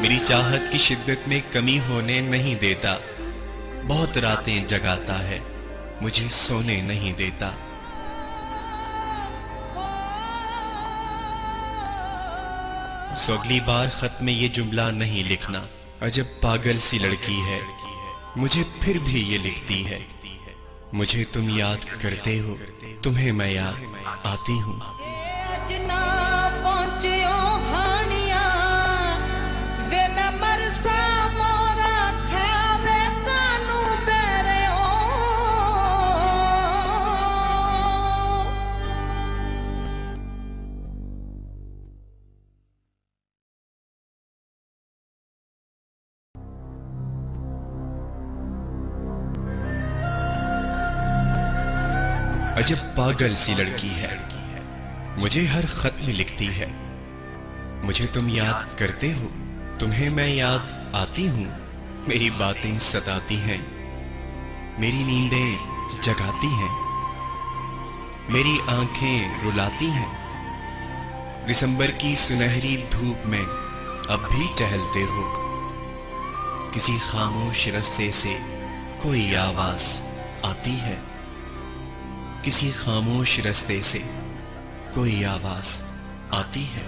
मेरी चाहत की शिद्दत में कमी होने नहीं देता। बहुत रातें जगाता है, मुझे सोने नहीं देता। सो अगली बार खत में ये जुमला नहीं लिखना, अजब पागल सी लड़की है, मुझे फिर भी ये लिखती है। मुझे तुम याद करते हो, तुम्हें मैं याद आती हूँ। अजब पागल सी लड़की है, मुझे हर खत में लिखती है। मुझे तुम याद करते हो, तुम्हें मैं याद आती हूँ। मेरी बातें सताती हैं, मेरी नींदें जगाती हैं, मेरी आंखें रुलाती हैं। दिसंबर की सुनहरी धूप में अब भी टहलते हो। किसी खामोश रास्ते से कोई आवाज आती है, किसी खामोश रास्ते से कोई आवाज आती है।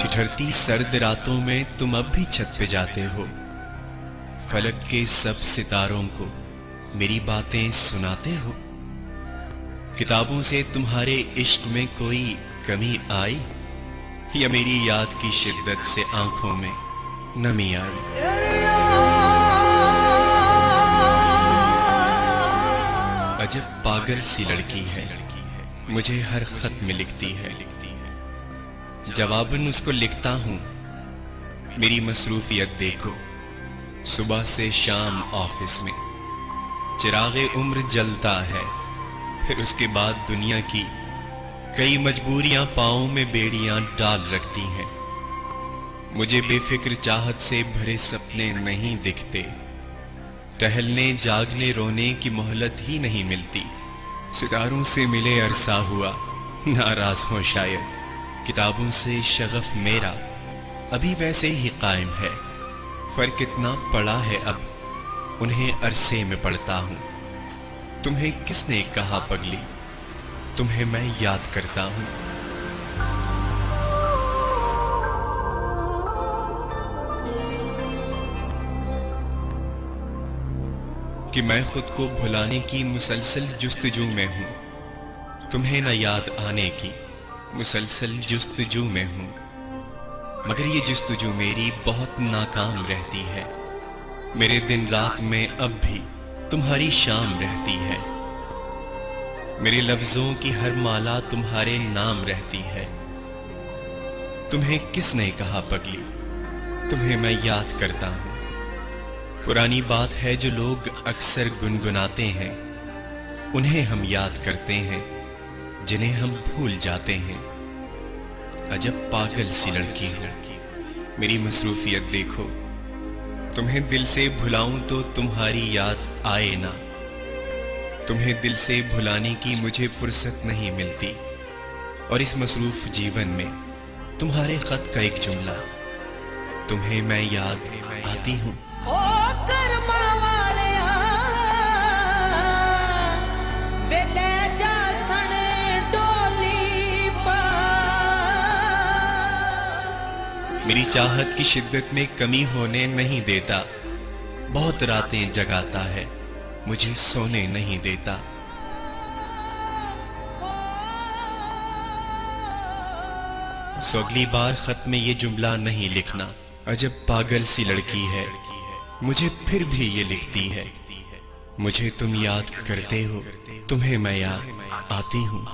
ठिठुरती सर्द रातों में तुम अब भी छत पे जाते हो। फलक के सब सितारों को मेरी बातें सुनाते हो। किताबों से तुम्हारे इश्क में कोई कमी आई, या मेरी याद की शिद्दत से आंखों में नमी आई। अजब पागल सी लड़की है, मुझे हर खत में लिखती है। जवाबन उसको लिखता हूं, मेरी मसरूफियत देखो। सुबह से शाम ऑफिस में चिरागे उम्र जलता है, फिर उसके बाद दुनिया की कई मजबूरियां पांव में बेड़ियां डाल रखती हैं। मुझे बेफिक्र चाहत से भरे सपने नहीं दिखते। टहलने जागने रोने की मोहलत ही नहीं मिलती। सितारों से मिले अरसा हुआ, नाराज हो शायद। किताबों से शगफ मेरा अभी वैसे ही कायम है। फर्क इतना पड़ा है अब, उन्हें अरसे में पढ़ता हूं। तुम्हें किसने कहा पगली, तुम्हें मैं याद करता हूं। कि मैं खुद को भुलाने की मुसलसल जुस्तजू में हूं। तुम्हें न याद आने की मुसलसल जुस्तजू में हूं। मगर ये जुस्तजू मेरी बहुत नाकाम रहती है। मेरे दिन रात में अब भी तुम्हारी शाम रहती है। मेरे लफ्जों की हर माला तुम्हारे नाम रहती है। तुम्हें किसने कहा पगली, तुम्हें मैं याद करता हूं। पुरानी बात है जो लोग अक्सर गुनगुनाते हैं, उन्हें हम याद करते हैं जिन्हें हम भूल जाते हैं। अजब पागल सी लड़की हो, मेरी मसरूफियत देखो। तुम्हें दिल से भुलाऊं तो तुम्हारी याद आए ना। तुम्हें दिल से भुलाने की मुझे फुर्सत नहीं मिलती। और इस मसरूफ जीवन में तुम्हारे खत का एक जुमला, तुम्हें मैं याद आती हूं। मेरी चाहत की शिद्दत में कमी होने नहीं देता। बहुत रातें जगाता है, मुझे सोने नहीं देता। सो अगली बार खत में ये जुमला नहीं लिखना, अजब पागल सी लड़की है, मुझे फिर भी ये लिखती है। मुझे तुम याद करते हो, तुम्हें मैं याद आती हूँ।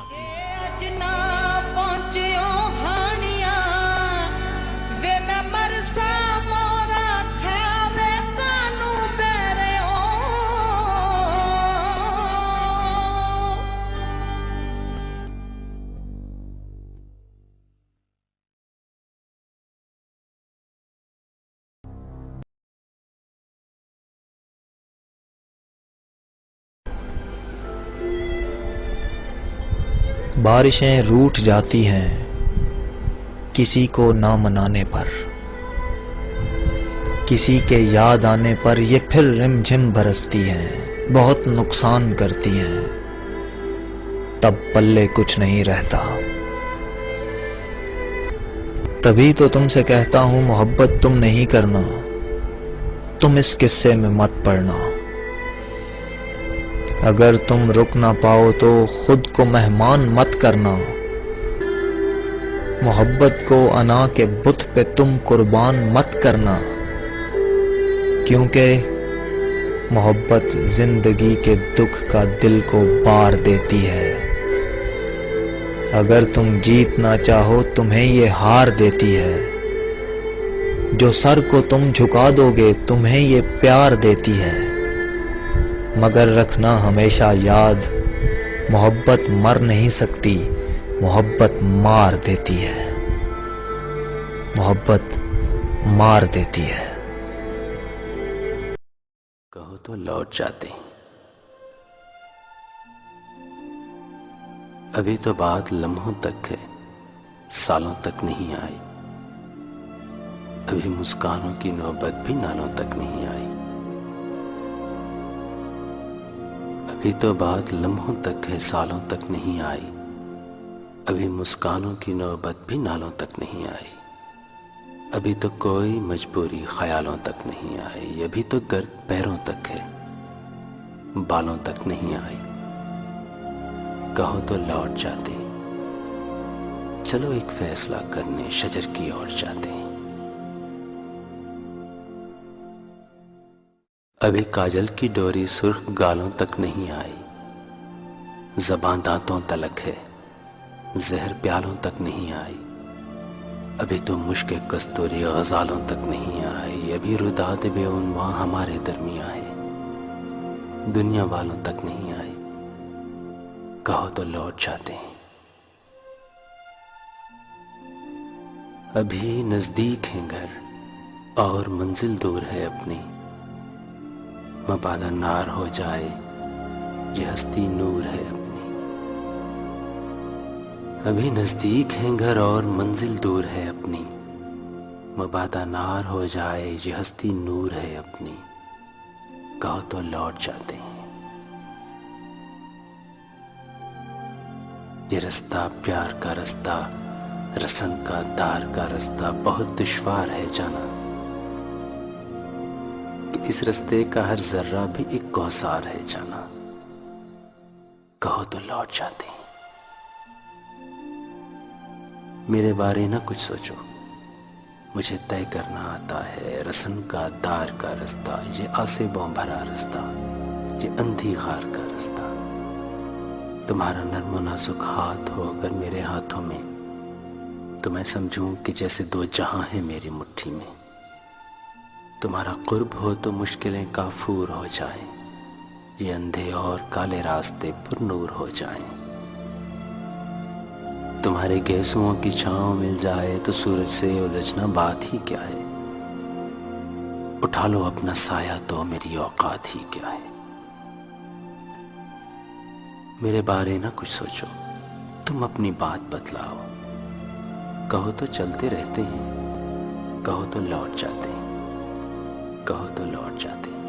बारिशें रूठ जाती हैं किसी को ना मनाने पर, किसी के याद आने पर ये फिर रिमझिम बरसती हैं, बहुत नुकसान करती हैं, तब पल्ले कुछ नहीं रहता। तभी तो तुमसे कहता हूं मोहब्बत तुम नहीं करना, तुम इस किस्से में मत पड़ना। अगर तुम रुक ना पाओ तो खुद को मेहमान मत करना। मोहब्बत को अना के बुत पे तुम कुर्बान मत करना, क्योंकि मोहब्बत जिंदगी के दुख का दिल को बार देती है। अगर तुम जीत ना चाहो तुम्हें ये हार देती है। जो सर को तुम झुका दोगे तुम्हें ये प्यार देती है। मगर रखना हमेशा याद, मोहब्बत मर नहीं सकती, मोहब्बत मार देती है। मोहब्बत मार देती है। कहो तो लौट जाते, अभी तो बात लम्हों तक है, सालों तक नहीं आई। अभी मुस्कानों की नौबत भी नालों तक नहीं आई। अभी तो बात लम्हों तक है, सालों तक नहीं आई। अभी मुस्कानों की नौबत भी नालों तक नहीं आई। अभी तो कोई मजबूरी ख्यालों तक नहीं आई। अभी तो गर्द पैरों तक है, बालों तक नहीं आई। कहो तो लौट जाते, चलो एक फैसला करने शजर की ओर जाते। अभी काजल की डोरी सुर्ख गालों तक नहीं आई। ज़बान दांतों तलक है, जहर प्यालों तक नहीं आई। अभी तो मुश्क कस्तूरी गजालों तक नहीं आई। अभी रुदात बेउनवा हमारे दरमिया है, दुनिया वालों तक नहीं आई। कहो तो लौट जाते हैं। अभी नजदीक है घर और मंजिल दूर है अपनी। मबादा नार हो जाए ये हस्ती नूर है अपनी। अभी नजदीक है घर और मंजिल दूर है अपनी। मबादा नार हो जाए ये हस्ती नूर है अपनी। कहो तो लौट जाते हैं। ये रास्ता प्यार का रास्ता, रसन का दार का रास्ता बहुत दुश्वार है जाना। कि इस रास्ते का हर जर्रा भी एक कौसार है जाना। कहो तो लौट जाते हैं। मेरे बारे ना कुछ सोचो, मुझे तय करना आता है रसन का दार का रास्ता। ये आसेबों भरा रास्ता, ये अंधी खार का रास्ता। तुम्हारा नर्म नाजुक हाथ हो अगर मेरे हाथों में, तो मैं समझूं कि जैसे दो जहां हैं मेरी मुट्ठी में। तुम्हारा कुर्ब हो तो मुश्किलें काफूर हो जाएं, ये अंधे और काले रास्ते पुरनूर हो जाएं। तुम्हारे गेसुओं की छांव मिल जाए तो सूरज से उलझना बात ही क्या है। उठा लो अपना साया तो मेरी औकात ही क्या है। मेरे बारे ना कुछ सोचो, तुम अपनी बात बतलाओ। कहो तो चलते रहते हैं, कहो तो लौट जाते हैं, कहो तो लौट जाते हैं।